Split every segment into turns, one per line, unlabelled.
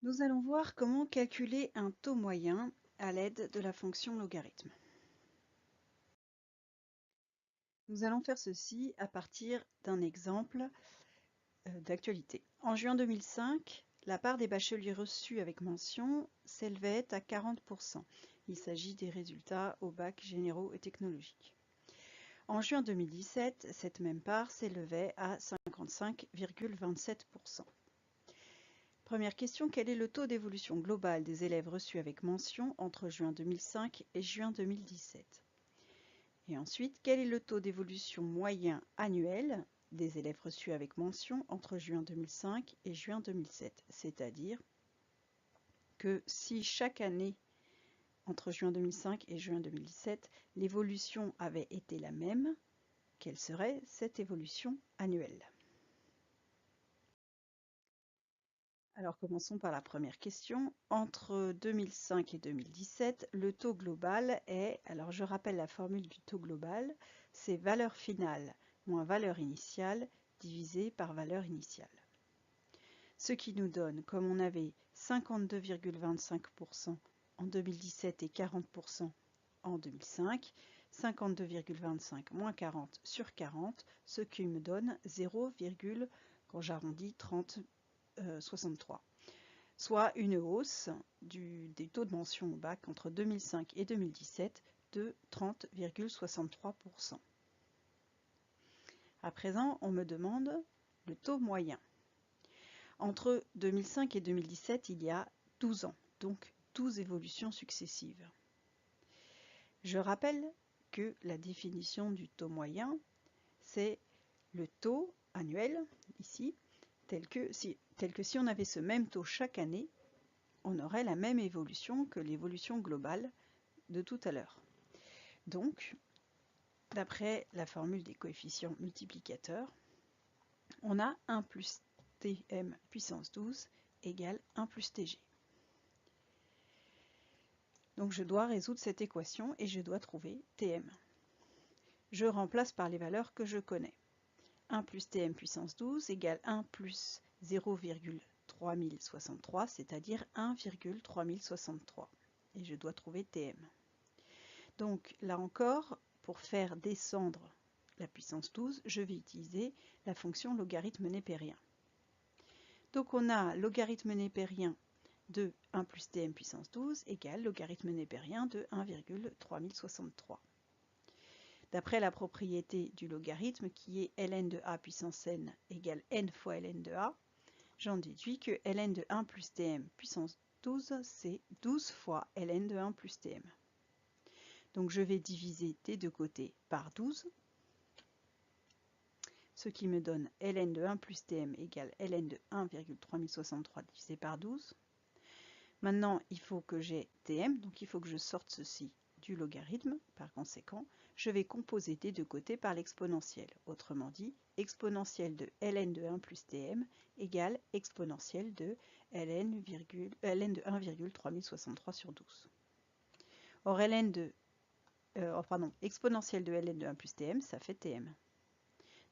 Nous allons voir comment calculer un taux moyen à l'aide de la fonction logarithme. Nous allons faire ceci à partir d'un exemple d'actualité. En juin 2005, la part des bacheliers reçus avec mention s'élevait à 40%. Il s'agit des résultats au bac généraux et technologiques. En juin 2017, cette même part s'élevait à 55,27%. Première question, quel est le taux d'évolution global des élèves reçus avec mention entre juin 2005 et juin 2017? Et ensuite, quel est le taux d'évolution moyen annuel des élèves reçus avec mention entre juin 2005 et juin 2007? C'est-à-dire que si chaque année, entre juin 2005 et juin 2017, l'évolution avait été la même, quelle serait cette évolution annuelle? Alors commençons par la première question. Entre 2005 et 2017, le taux global est, alors je rappelle la formule du taux global, c'est valeur finale moins valeur initiale divisé par valeur initiale. Ce qui nous donne, comme on avait 52,25% en 2017 et 40% en 2005, 52,25 moins 40 sur 40, ce qui me donne 0, quand j'arrondis 63, soit une hausse des taux de mention au bac entre 2005 et 2017 de 30,63%. À présent, on me demande le taux moyen. Entre 2005 et 2017, il y a 12 ans, donc 12 évolutions successives. Je rappelle que la définition du taux moyen, c'est le taux annuel, ici, tel que si on avait ce même taux chaque année, on aurait la même évolution que l'évolution globale de tout à l'heure. Donc, d'après la formule des coefficients multiplicateurs, on a 1 plus Tm puissance 12 égale 1 plus Tg. Donc je dois résoudre cette équation et je dois trouver Tm. Je remplace par les valeurs que je connais. 1 plus Tm puissance 12 égale 1 plus 0,3063, c'est-à-dire 1,3063. Et je dois trouver Tm. Donc là encore, pour faire descendre la puissance 12, je vais utiliser la fonction logarithme népérien. Donc on a logarithme népérien de 1 plus Tm puissance 12 égale logarithme népérien de 1,3063. D'après la propriété du logarithme qui est ln de a puissance n égale n fois ln de a, j'en déduis que ln de 1 plus Tm puissance 12, c'est 12 fois ln de 1 plus Tm. Donc je vais diviser des deux côtés par 12, ce qui me donne ln de 1 plus Tm égale ln de 1,3063 divisé par 12. Maintenant, il faut que j'ai Tm, donc il faut que je sorte ceci du logarithme. Par conséquent, je vais composer des deux côtés par l'exponentielle. Autrement dit, exponentielle de ln de 1 plus Tm égale exponentielle de ln de 1,3063 sur 12. Or, exponentielle de ln de 1 plus Tm, ça fait Tm.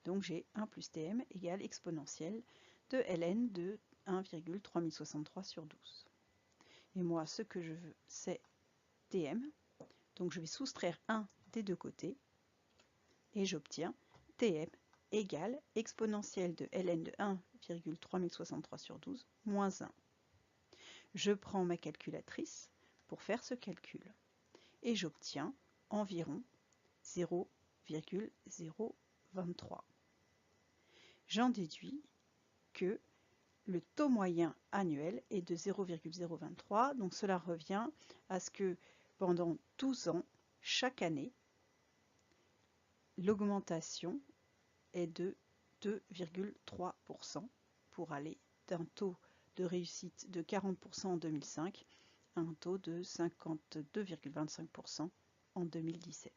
Donc j'ai 1 plus Tm égale exponentielle de ln de 1,3063 sur 12. Et moi, ce que je veux, c'est Tm. Donc je vais soustraire 1 des deux côtés et j'obtiens Tm égale exponentielle de ln de 1,3063 sur 12 moins 1. Je prends ma calculatrice pour faire ce calcul et j'obtiens environ 0,023. J'en déduis que le taux moyen annuel est de 0,023, donc cela revient à ce que pendant 12 ans, chaque année, l'augmentation est de 2,3% pour aller d'un taux de réussite de 40% en 2005 à un taux de 52,25% en 2017.